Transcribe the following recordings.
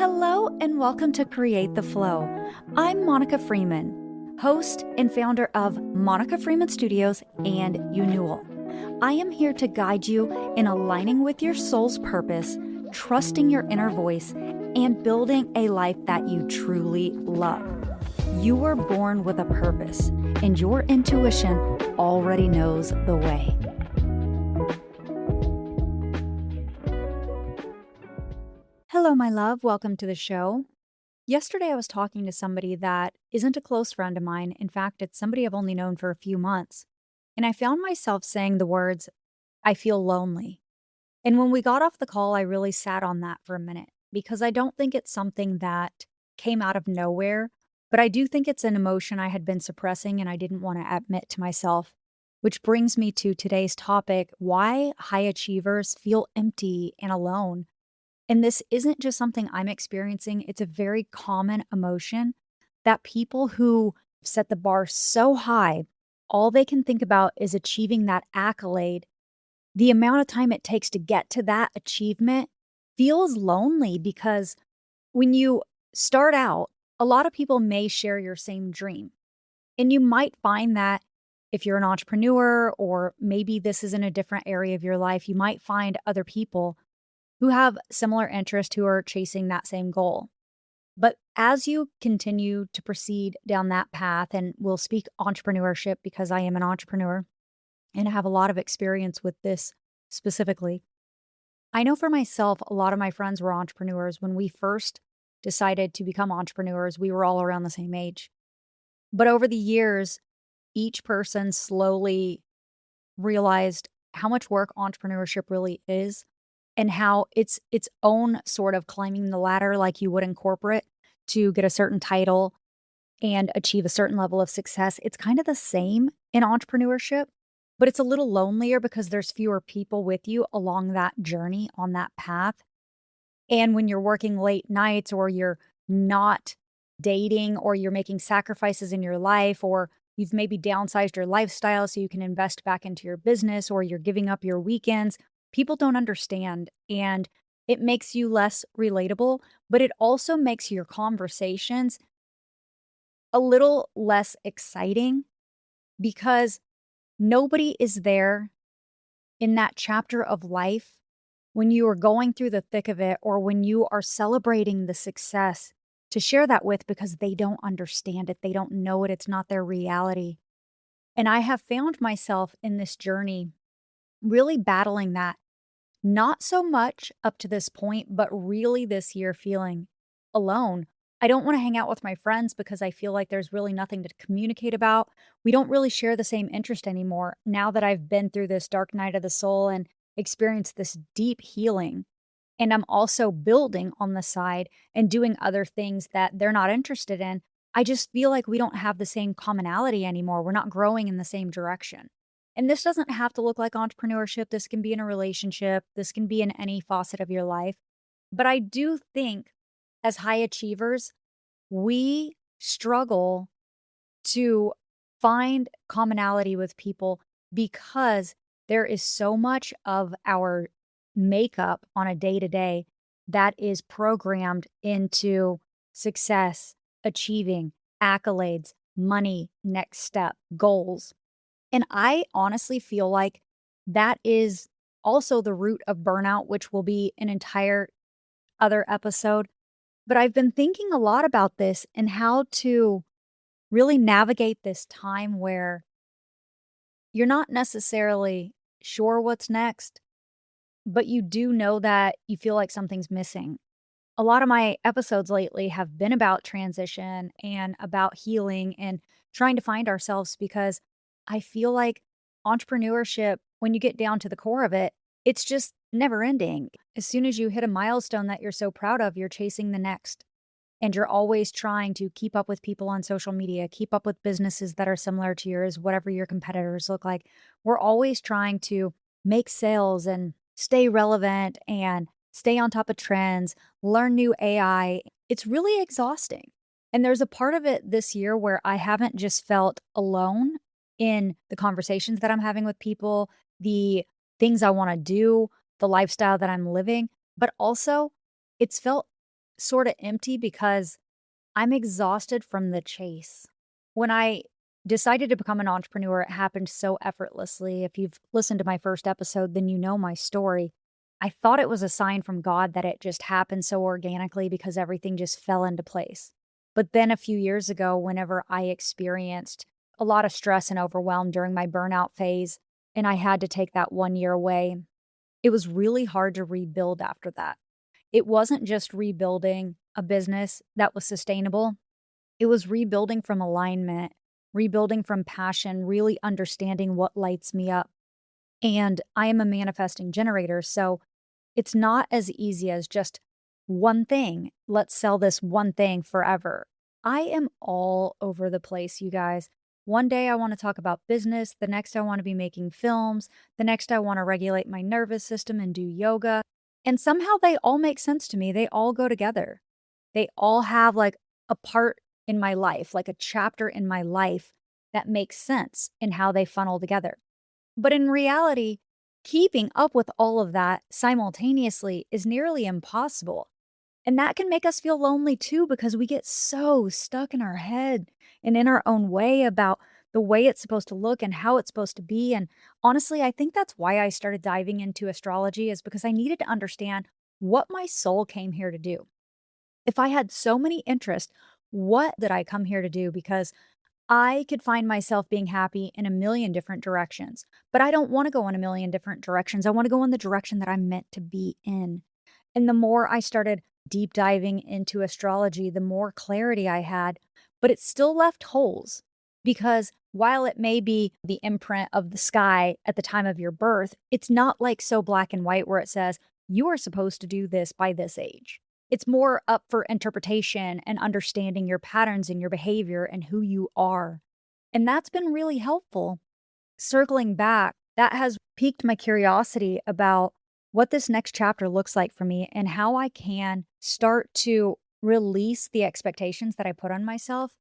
Hello and welcome to Create the Flow. I'm Monica Freeman, host and founder of Monica Freeman Studios and Unewell. I am here to guide you in aligning with your soul's purpose, trusting your inner voice, and building a life that you truly love. You were born with a purpose, and your intuition already knows the way. Hello, my love. Welcome to the show. Yesterday, I was talking to somebody that isn't a close friend of mine. In fact, it's somebody I've only known for a few months. And I found myself saying the words, I feel lonely. And when we got off the call, I really sat on that for a minute because I don't think it's something that came out of nowhere, but I do think it's an emotion I had been suppressing and I didn't want to admit to myself. Which brings me to today's topic, why high achievers feel empty and alone. And this isn't just something I'm experiencing, it's a very common emotion that people who set the bar so high, all they can think about is achieving that accolade. The amount of time it takes to get to that achievement feels lonely because when you start out, a lot of people may share your same dream. And you might find that if you're an entrepreneur, or maybe this is in a different area of your life, you might find other people who have similar interests who are chasing that same goal. But as you continue to proceed down that path, and we'll speak entrepreneurship because I am an entrepreneur and I have a lot of experience with this specifically. I know for myself, a lot of my friends were entrepreneurs. When we first decided to become entrepreneurs, we were all around the same age. But over the years, each person slowly realized how much work entrepreneurship really is and how it's its own sort of climbing the ladder like you would in corporate to get a certain title and achieve a certain level of success. It's kind of the same in entrepreneurship, but it's a little lonelier because there's fewer people with you along that journey on that path. And when you're working late nights or you're not dating or you're making sacrifices in your life or you've maybe downsized your lifestyle so you can invest back into your business or you're giving up your weekends, people don't understand, and it makes you less relatable, but it also makes your conversations a little less exciting because nobody is there in that chapter of life when you are going through the thick of it or when you are celebrating the success to share that with because they don't understand it. They don't know it. It's not their reality. And I have found myself in this journey really battling that. Not so much up to this point, but really this year feeling alone. I don't want to hang out with my friends because I feel like there's really nothing to communicate about. We don't really share the same interest anymore now that I've been through this dark night of the soul and experienced this deep healing. And I'm also building on the side and doing other things that they're not interested in. I just feel like we don't have the same commonality anymore. We're not growing in the same direction. And this doesn't have to look like entrepreneurship. This can be in a relationship. This can be in any facet of your life. But I do think as high achievers, we struggle to find commonality with people because there is so much of our makeup on a day to day that is programmed into success, achieving, accolades, money, next step, goals. And I honestly feel like that is also the root of burnout, which will be an entire other episode. But I've been thinking a lot about this and how to really navigate this time where you're not necessarily sure what's next, but you do know that you feel like something's missing. A lot of my episodes lately have been about transition and about healing and trying to find ourselves because I feel like entrepreneurship, when you get down to the core of it, it's just never ending. As soon as you hit a milestone that you're so proud of, you're chasing the next. And you're always trying to keep up with people on social media, keep up with businesses that are similar to yours, whatever your competitors look like. We're always trying to make sales and stay relevant and stay on top of trends, learn new AI. It's really exhausting. And there's a part of it this year where I haven't just felt alone in the conversations that I'm having with people, the things I want to do, the lifestyle that I'm living, but also it's felt sort of empty because I'm exhausted from the chase. When I decided to become an entrepreneur, it happened so effortlessly. If you've listened to my first episode, then you know my story. I thought it was a sign from God that it just happened so organically because everything just fell into place. But then a few years ago, whenever I experienced a lot of stress and overwhelm during my burnout phase, and I had to take that 1 year away, it was really hard to rebuild after that. It wasn't just rebuilding a business that was sustainable, it was rebuilding from alignment, rebuilding from passion, really understanding what lights me up. And I am a manifesting generator, so it's not as easy as just one thing. Let's sell this one thing forever. I am all over the place, you guys. One day I want to talk about business. The next I want to be making films. The next I want to regulate my nervous system and do yoga. And somehow they all make sense to me. They all go together. They all have like a part in my life, like a chapter in my life that makes sense in how they funnel together. But in reality, keeping up with all of that simultaneously is nearly impossible. And that can make us feel lonely too because we get so stuck in our head and in our own way about the way it's supposed to look and how it's supposed to be. And honestly, I think that's why I started diving into astrology, is because I needed to understand what my soul came here to do. If I had so many interests, what did I come here to do? Because I could find myself being happy in a million different directions, but I don't want to go in a million different directions. I want to go in the direction that I'm meant to be in. And the more I started deep diving into astrology, the more clarity I had, but it still left holes because while it may be the imprint of the sky at the time of your birth, it's not like so black and white where it says, you are supposed to do this by this age. It's more up for interpretation and understanding your patterns and your behavior and who you are. And that's been really helpful. Circling back, that has piqued my curiosity about what this next chapter looks like for me and how I can start to release the expectations that I put on myself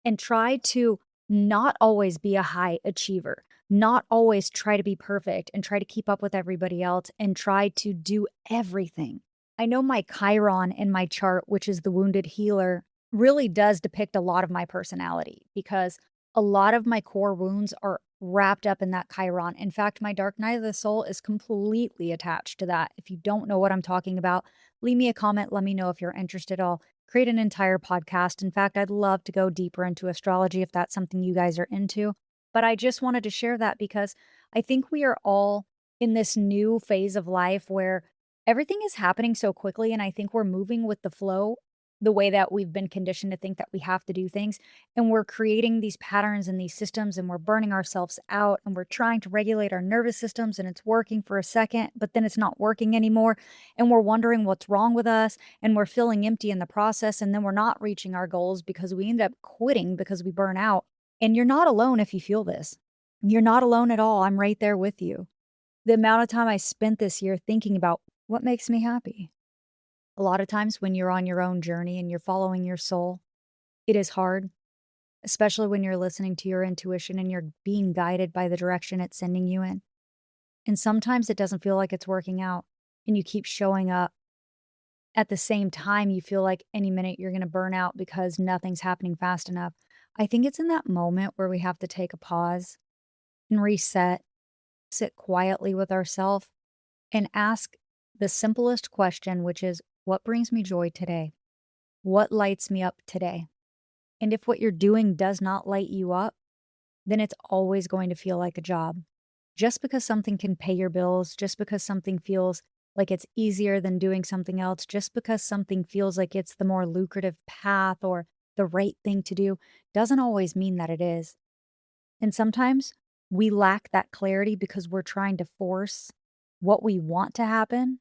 and try to not always be a high achiever, not always try to be perfect and try to keep up with everybody else and try to do everything. I know my Chiron in my chart, which is the wounded healer, really does depict a lot of my personality because a lot of my core wounds are wrapped up in that Chiron. In fact, my dark night of the soul is completely attached to that. If you don't know what I'm talking about, leave me a comment. Let me know if you're interested. I'll create an entire podcast. In fact, I'd love to go deeper into astrology if that's something you guys are into. But I just wanted to share that because I think we are all in this new phase of life where everything is happening so quickly. And I think we're moving with the flow, the way that we've been conditioned to think that we have to do things. And we're creating these patterns and these systems and we're burning ourselves out and we're trying to regulate our nervous systems and it's working for a second, but then it's not working anymore. And we're wondering what's wrong with us and we're feeling empty in the process. And then we're not reaching our goals because we end up quitting because we burn out. And you're not alone if you feel this. You're not alone at all. I'm right there with you. The amount of time I spent this year thinking about what makes me happy. A lot of times when you're on your own journey and you're following your soul, it is hard, especially when you're listening to your intuition and you're being guided by the direction it's sending you in. And sometimes it doesn't feel like it's working out and you keep showing up. At the same time, you feel like any minute you're going to burn out because nothing's happening fast enough. I think it's in that moment where we have to take a pause and reset, sit quietly with ourselves and ask the simplest question, which is, what brings me joy today? What lights me up today? And if what you're doing does not light you up, then it's always going to feel like a job. Just because something can pay your bills, just because something feels like it's easier than doing something else, just because something feels like it's the more lucrative path or the right thing to do, doesn't always mean that it is. And sometimes we lack that clarity because we're trying to force what we want to happen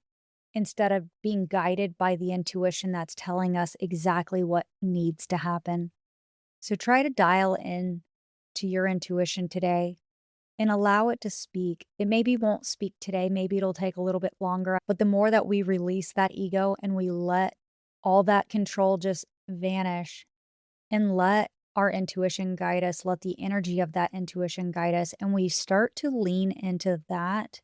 instead of being guided by the intuition that's telling us exactly what needs to happen. So try to dial in to your intuition today and allow it to speak. It maybe won't speak today, maybe it'll take a little bit longer, but the more that we release that ego and we let all that control just vanish and let our intuition guide us, let the energy of that intuition guide us, and we start to lean into that,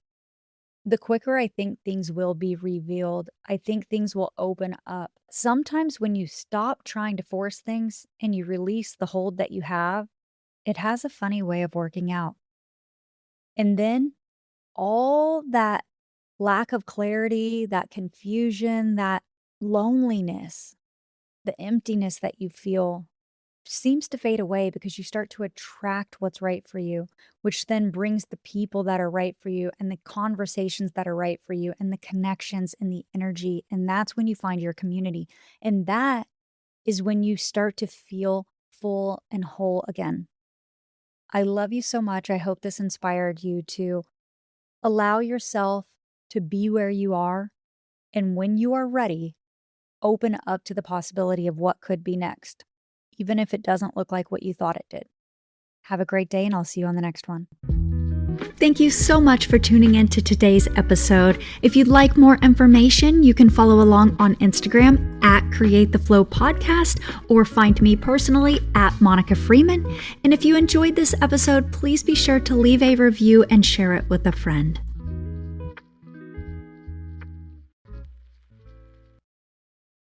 the quicker I think things will be revealed. I think things will open up. Sometimes when you stop trying to force things and you release the hold that you have, it has a funny way of working out. And then all that lack of clarity, that confusion, that loneliness, the emptiness that you feel seems to fade away because you start to attract what's right for you, which then brings the people that are right for you and the conversations that are right for you and the connections and the energy. And that's when you find your community. And that is when you start to feel full and whole again. I love you so much. I hope this inspired you to allow yourself to be where you are. And when you are ready, open up to the possibility of what could be next, even if it doesn't look like what you thought it did. Have a great day, and I'll see you on the next one. Thank you so much for tuning in to today's episode. If you'd like more information, you can follow along on Instagram at Create the Flow Podcast or find me personally at Monica Freeman. And if you enjoyed this episode, please be sure to leave a review and share it with a friend.